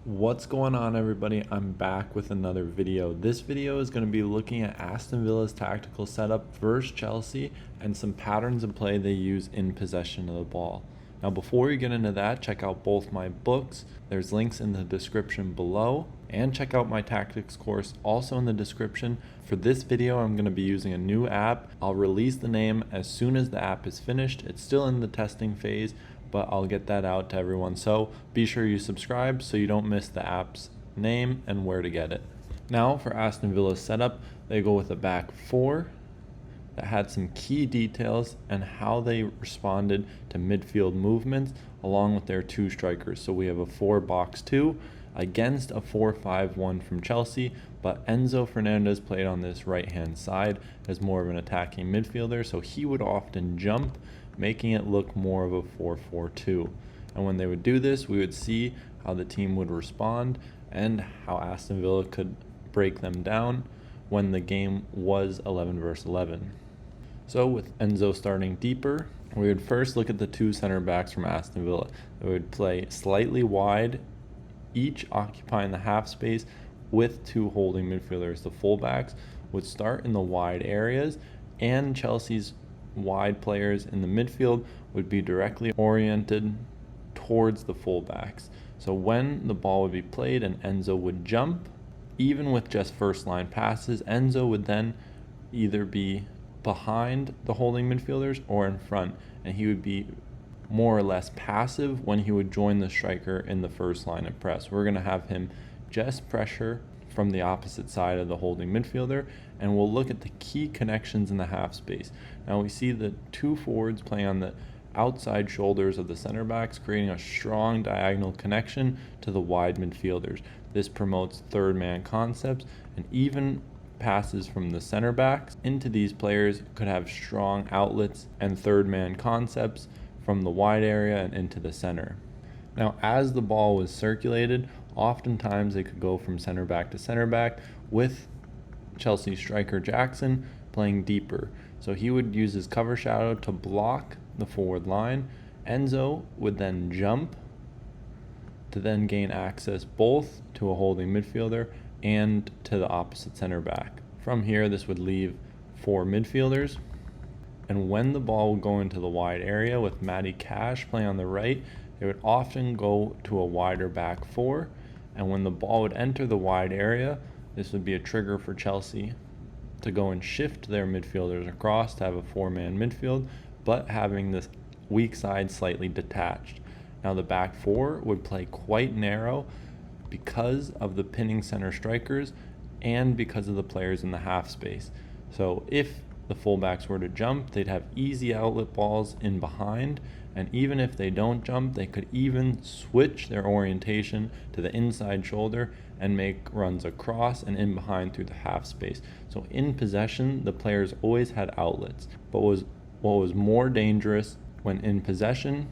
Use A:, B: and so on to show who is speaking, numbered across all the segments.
A: What's going on, everybody? I'm back with another video. This video is going to be looking at Aston Villa's tactical setup versus Chelsea and some patterns of play they use in possession of the ball. Now, before you get into that, check out both my books. There's links in the description below, and check out my tactics course also in the description. For this video, I'm going to be using a new app. I'll release the name as soon as the app is finished. It's still in the testing phase, but I'll get that out to everyone. So be sure you subscribe so you don't miss the app's name and where to get it. Now for Aston Villa's setup, they go with a back four that had some key details and how they responded to midfield movements along with their two strikers. So we have a 4-box-2 against a 4-5-1 from Chelsea, but Enzo Fernandez played on this right-hand side as more of an attacking midfielder, so he would often jump, making it look more of a 4-4-2. And when they would do this, we would see how the team would respond and how Aston Villa could break them down when the game was 11 versus 11. So with Enzo starting deeper, we would first look at the two center backs from Aston Villa. They would play slightly wide, each occupying the half space with two holding midfielders. The fullbacks would start in the wide areas, and Chelsea's wide players in the midfield would be directly oriented towards the fullbacks. So when the ball would be played and Enzo would jump, even with just first line passes, Enzo would then either be behind the holding midfielders or in front, and he would be more or less passive when he would join the striker in the first line of press. We're going to have him just pressure from the opposite side of the holding midfielder, and we'll look at the key connections in the half space. Now we see the two forwards playing on the outside shoulders of the center backs, creating a strong diagonal connection to the wide midfielders. This promotes third man concepts, and even passes from the center backs into these players could have strong outlets and third man concepts from the wide area and into the center. Now, as the ball was circulated, oftentimes they could go from center back to center back, with Chelsea striker Jackson playing deeper. So he would use his cover shadow to block the forward line. Enzo would then jump to then gain access both to a holding midfielder and to the opposite center back. From here, this would leave four midfielders. And when the ball would go into the wide area with Matty Cash playing on the right, they would often go to a wider back four. And when the ball would enter the wide area, this would be a trigger for Chelsea to go and shift their midfielders across to have a four-man midfield, but having this weak side slightly detached. Now the back four would play quite narrow because of the pinning center strikers and because of the players in the half space. So if the fullbacks were to jump, they'd have easy outlet balls in behind, and even if they don't jump, they could even switch their orientation to the inside shoulder and make runs across and in behind through the half space. So in possession, the players always had outlets, but what was more dangerous when in possession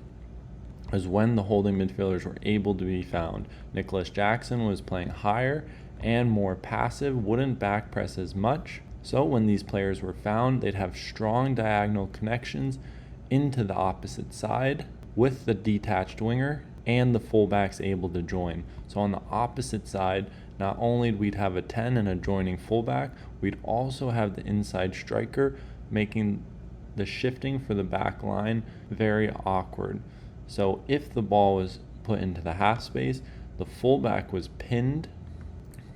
A: is when the holding midfielders were able to be found. Nicholas Jackson was playing higher and more passive, wouldn't back press as much. So when these players were found, they'd have strong diagonal connections into the opposite side with the detached winger and the fullbacks able to join. So on the opposite side, not only we'd have a 10 and a joining fullback, we'd also have the inside striker, making the shifting for the back line very awkward. So if the ball was put into the half space, the fullback was pinned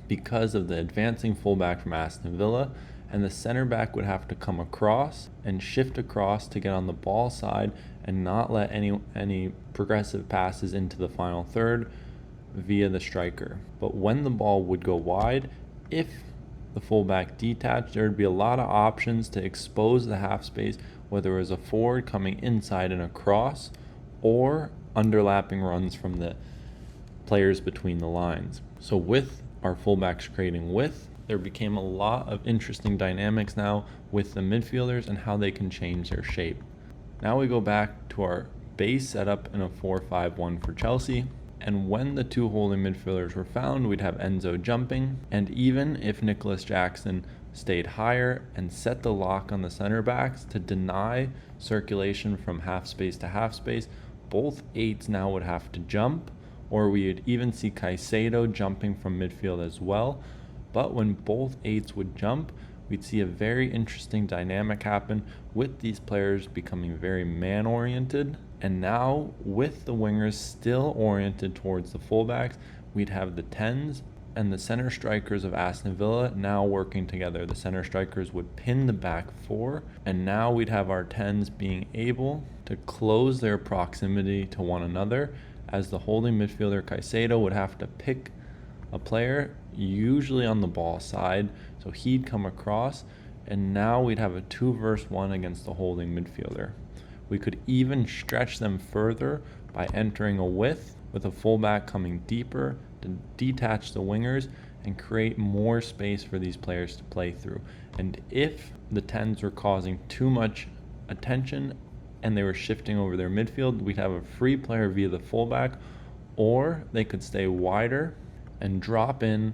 A: because of the advancing fullback from Aston Villa, and the center back would have to come across and shift across to get on the ball side and not let any progressive passes into the final third via the striker. But when the ball would go wide, if the fullback detached, there would be a lot of options to expose the half space, whether it was a forward coming inside and across or underlapping runs from the players between the lines. So with our fullbacks creating width, there became a lot of interesting dynamics now with the midfielders and how they can change their shape. Now we go back to our base setup in a 4-5-1 for Chelsea, and when the two holding midfielders were found, we'd have Enzo jumping, and even if Nicholas Jackson stayed higher and set the lock on the center backs to deny circulation from half space to half space, both eights now would have to jump or we'd even see Caicedo jumping from midfield as well. But when both 8s would jump, we'd see a very interesting dynamic happen with these players becoming very man-oriented. And now, with the wingers still oriented towards the fullbacks, we'd have the 10s and the center strikers of Aston Villa now working together. The center strikers would pin the back 4, and now we'd have our 10s being able to close their proximity to one another, as the holding midfielder Caicedo would have to pick a player, usually on the ball side, so he'd come across, and now we'd have a 2 versus 1 against the holding midfielder. We could even stretch them further by entering a width with a fullback coming deeper to detach the wingers and create more space for these players to play through. And if the 10s were causing too much attention and they were shifting over their midfield, we'd have a free player via the fullback, or they could stay wider and drop in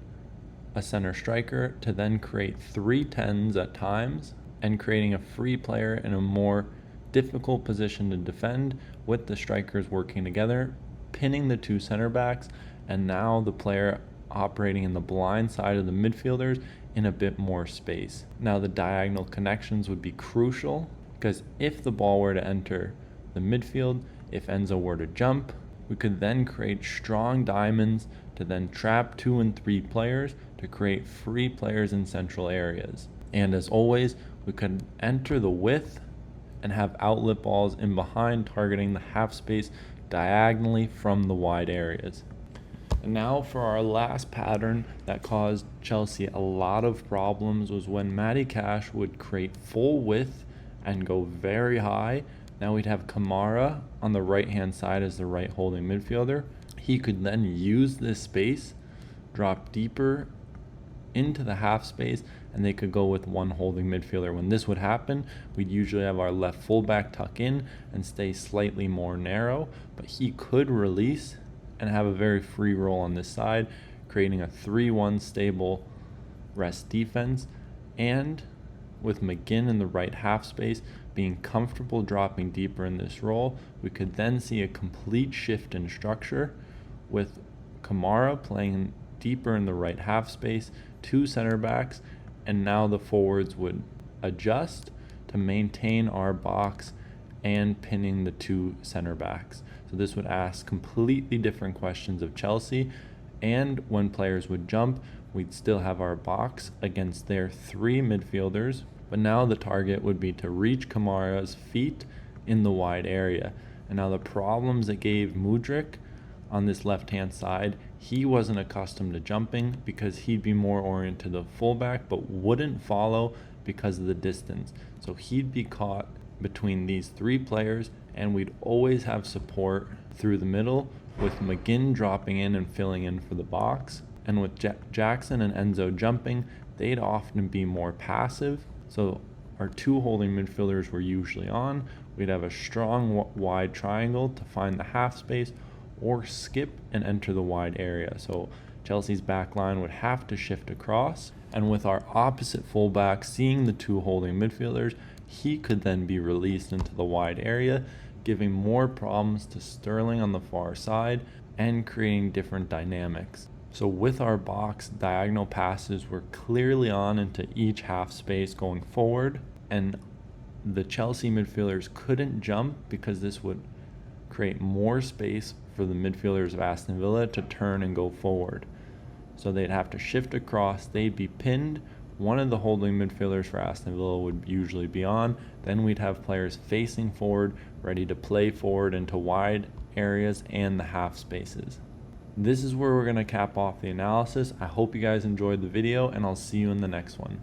A: a center striker to then create 3 10s at times, and creating a free player in a more difficult position to defend with the strikers working together, pinning the 2 center backs, and now the player operating in the blind side of the midfielders in a bit more space. Now the diagonal connections would be crucial, because if the ball were to enter the midfield, if Enzo were to jump, we could then create strong diamonds to then trap 2 and 3 players to create free players in central areas. And as always, we could enter the width and have outlet balls in behind, targeting the half space diagonally from the wide areas. And now for our last pattern that caused Chelsea a lot of problems was when Matty Cash would create full width and go very high. Now we'd have Kamara on the right hand side as the right holding midfielder. He could then use this space, drop deeper into the half space, and they could go with one holding midfielder. When this would happen, we'd usually have our left fullback tuck in and stay slightly more narrow, but he could release and have a very free role on this side, creating a 3-1 stable rest defense. And with McGinn in the right half space being comfortable dropping deeper in this role, we could then see a complete shift in structure, with Kamara playing deeper in the right half space, 2 center backs, and now the forwards would adjust to maintain our box and pinning the 2 center backs. So this would ask completely different questions of Chelsea, and when players would jump, we'd still have our box against their 3 midfielders, but now the target would be to reach Kamara's feet in the wide area. And now the problems that gave Mudryk on this left-hand side, he wasn't accustomed to jumping because he'd be more oriented to the fullback but wouldn't follow because of the distance. So he'd be caught between these 3 players, and we'd always have support through the middle with McGinn dropping in and filling in for the box. And with Jackson and Enzo jumping, they'd often be more passive. So our 2 holding midfielders were usually on. We'd have a strong wide triangle to find the half space, or skip and enter the wide area. So Chelsea's back line would have to shift across, and with our opposite fullback seeing the 2 holding midfielders, he could then be released into the wide area, giving more problems to Sterling on the far side and creating different dynamics. So with our box, diagonal passes were clearly on into each half space going forward, and the Chelsea midfielders couldn't jump because this would create more space for the midfielders of Aston Villa to turn and go forward. So they'd have to shift across, they'd be pinned, one of the holding midfielders for Aston Villa would usually be on, then we'd have players facing forward, ready to play forward into wide areas and the half spaces. This is where we're going to cap off the analysis. I hope you guys enjoyed the video, and I'll see you in the next one.